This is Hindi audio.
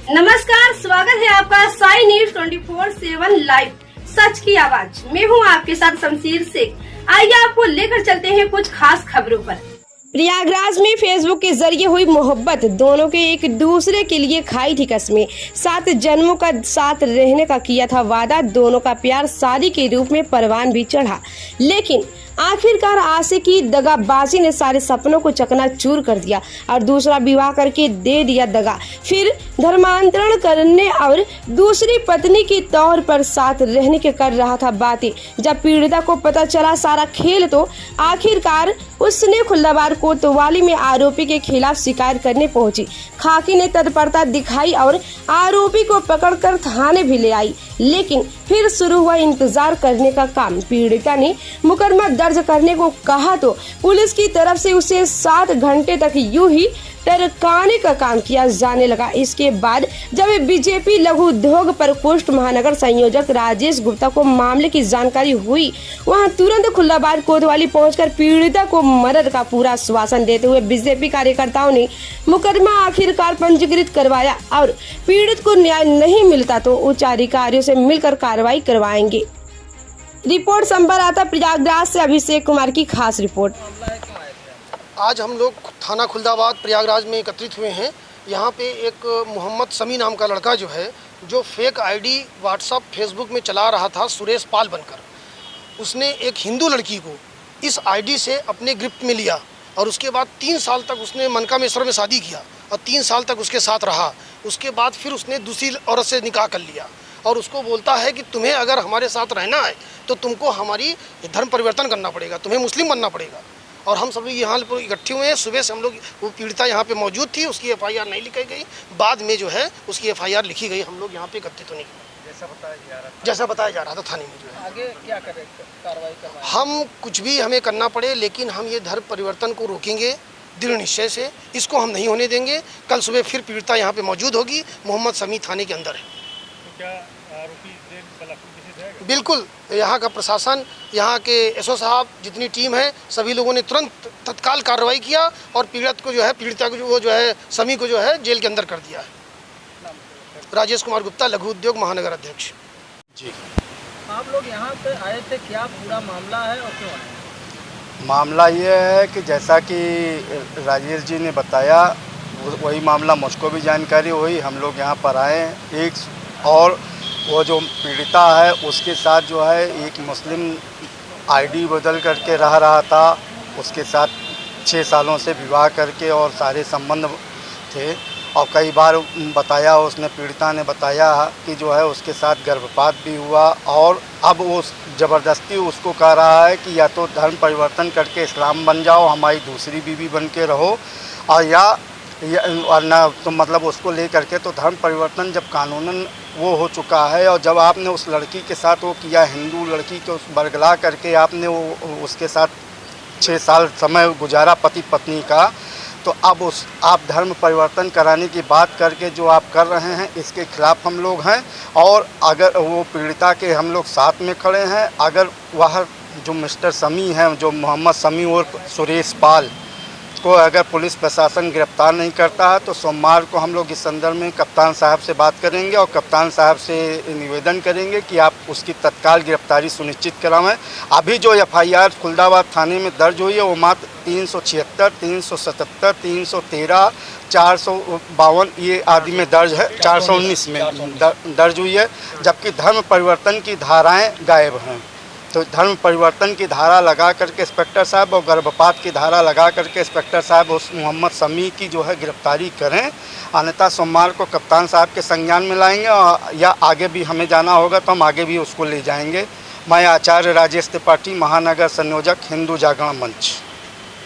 नमस्कार, स्वागत है आपका साई न्यूज 24/7 लाइव सच की आवाज। मैं हूं आपके साथ शमशीर शेख। आइए आपको लेकर चलते हैं कुछ खास खबरों पर। प्रयागराज में फेसबुक के जरिए हुई मोहब्बत, दोनों के एक दूसरे के लिए खाई थी कस्में, 7 जन्मों का साथ रहने का किया था वादा, दोनों का प्यार शादी के रूप में परवान भी चढ़ा, लेकिन आखिरकार आशिक की दगाबाजी ने सारे सपनों को चकनाचूर कर दिया और दूसरा विवाह करके दे दिया दगा। फिर धर्मांतरण करने और दूसरी पत्नी के तौर पर साथ रहने के कर रहा था बातें। जब पीड़िता को पता चला सारा खेल, तो आखिरकार उसने खुल्लाबार कोतवाली में आरोपी के खिलाफ शिकायत करने पहुंची। खाकी ने तत्परता दिखाई और आरोपी को पकड़कर थाने भी ले आई, लेकिन फिर शुरू हुआ इंतजार करने का काम। पीड़िता ने मुकदमा दर्ज करने को कहा तो पुलिस की तरफ से उसे 7 घंटे तक यूं ही टरकाने का काम किया जाने लगा। इसके बाद जब बीजेपी लघु उद्योग प्रकोष्ठ महानगर संयोजक राजेश गुप्ता को मामले की जानकारी हुई, वहां तुरंत खुल्लाबार कोतवाली पहुंचकर पीड़िता को मदद का पूरा आश्वासन देते हुए बीजेपी कार्यकर्ताओं ने मुकदमा आखिरकार पंजीकृत करवाया और पीड़ित को न्याय नहीं मिलता तो उच्च अधिकारियों से मिलकर कार्रवाई करवाएंगे। रिपोर्ट संवाददाता प्रयागराज से अभिषेक कुमार की खास रिपोर्ट। आज हम लोग थाना खुल्दाबाद प्रयागराज में एकत्रित हुए हैं। यहाँ पे एक मोहम्मद समी नाम का लड़का जो है, जो फेक आईडी व्हाट्सअप फेसबुक में चला रहा था सुरेश पाल बनकर, उसने एक हिंदू लड़की को इस आईडी से अपने गिरफ्त में लिया और उसके बाद 3 साल तक उसने मनकामेश्वर में शादी किया और 3 साल तक उसके साथ रहा। उसके बाद फिर उसने दूसरी औरत से निकाह कर लिया और उसको बोलता है कि तुम्हें अगर हमारे साथ रहना है तो तुमको हमारी धर्म परिवर्तन करना पड़ेगा, तुम्हें मुस्लिम बनना पड़ेगा। और हम सब लोग यहाँ इकट्ठे हुए हैं। सुबह से हम लोग, वो पीड़िता यहाँ पे मौजूद थी, उसकी एफआईआर नहीं लिखाई गई, बाद में जो है उसकी एफआईआर लिखी गई। हम लोग यहाँ पे एकत्रित होने के जैसा बताया जा रहा था थाने में जो है। आगे क्या करें, कार्रवाई करवाएं? हम कुछ भी हमें करना पड़े, लेकिन हम ये धर्म परिवर्तन को रोकेंगे दृढ़ निश्चय से, इसको हम नहीं होने देंगे। कल सुबह फिर पीड़िता यहाँ पे मौजूद होगी। मोहम्मद समी थाने के अंदर है। तो क्या आरोपी बिल्कुल, यहाँ का प्रशासन, यहाँ के एसओ साहब, जितनी टीम है, सभी लोगों ने तुरंत तत्काल कार्रवाई किया और पीड़ित को जो है, पीड़िता को वो जो है, समी को जो है जेल के अंदर कर दिया है। राजेश कुमार गुप्ता, लघु उद्योग महानगर अध्यक्ष। जी, आप लोग यहाँ पे आए थे, क्या पूरा मामला है और क्यों आए? मामला ये है कि जैसा कि राजेश जी ने बताया, वही मामला मुझको भी जानकारी हुई। हम लोग यहाँ पर आए। एक और वो जो पीड़िता है उसके साथ जो है एक मुस्लिम आईडी बदल करके रह रहा था, उसके साथ 6 सालों से विवाह करके और सारे संबंध थे। और कई बार बताया, उसने, पीड़िता ने बताया कि जो है उसके साथ गर्भपात भी हुआ और अब वो ज़बरदस्ती उसको कह रहा है कि या तो धर्म परिवर्तन करके इस्लाम बन जाओ, हमारी दूसरी बीवी बन के रहो, और ना तो मतलब उसको ले करके, तो धर्म परिवर्तन जब कानूनन वो हो चुका है और जब आपने उस लड़की के साथ वो किया, हिंदू लड़की को बरगला करके आपने वो उसके साथ 6 साल समय गुजारा पति पत्नी का, तो अब आप धर्म परिवर्तन कराने की बात करके जो आप कर रहे हैं, इसके खिलाफ हम लोग हैं। और अगर वो पीड़िता के हम लोग साथ में खड़े हैं, अगर वह जो मिस्टर समी हैं, जो मोहम्मद समी और सुरेश पाल को अगर पुलिस प्रशासन गिरफ्तार नहीं करता है, तो सोमवार को हम लोग इस संदर्भ में कप्तान साहब से बात करेंगे और कप्तान साहब से निवेदन करेंगे कि आप उसकी तत्काल गिरफ्तारी सुनिश्चित कराएं। अभी जो एफआईआर खुल्दाबाद थाने में दर्ज हुई है वो मात्र 376, 377, 313, 452 ये आदि में दर्ज है, 419 में दर्ज हुई है, जबकि धर्म परिवर्तन की धाराएँ गायब हैं। तो धर्म परिवर्तन की धारा लगा करके इंस्पेक्टर साहब और गर्भपात की धारा लगा करके इंस्पेक्टर साहब उस मोहम्मद समी की जो है गिरफ्तारी करें, अन्यथा सोमवार को कप्तान साहब के संज्ञान में लाएंगे और या आगे भी हमें जाना होगा तो हम आगे भी उसको ले जाएंगे। मैं आचार्य राजेश त्रिपाठी, महानगर संयोजक, हिंदू जागरण मंच।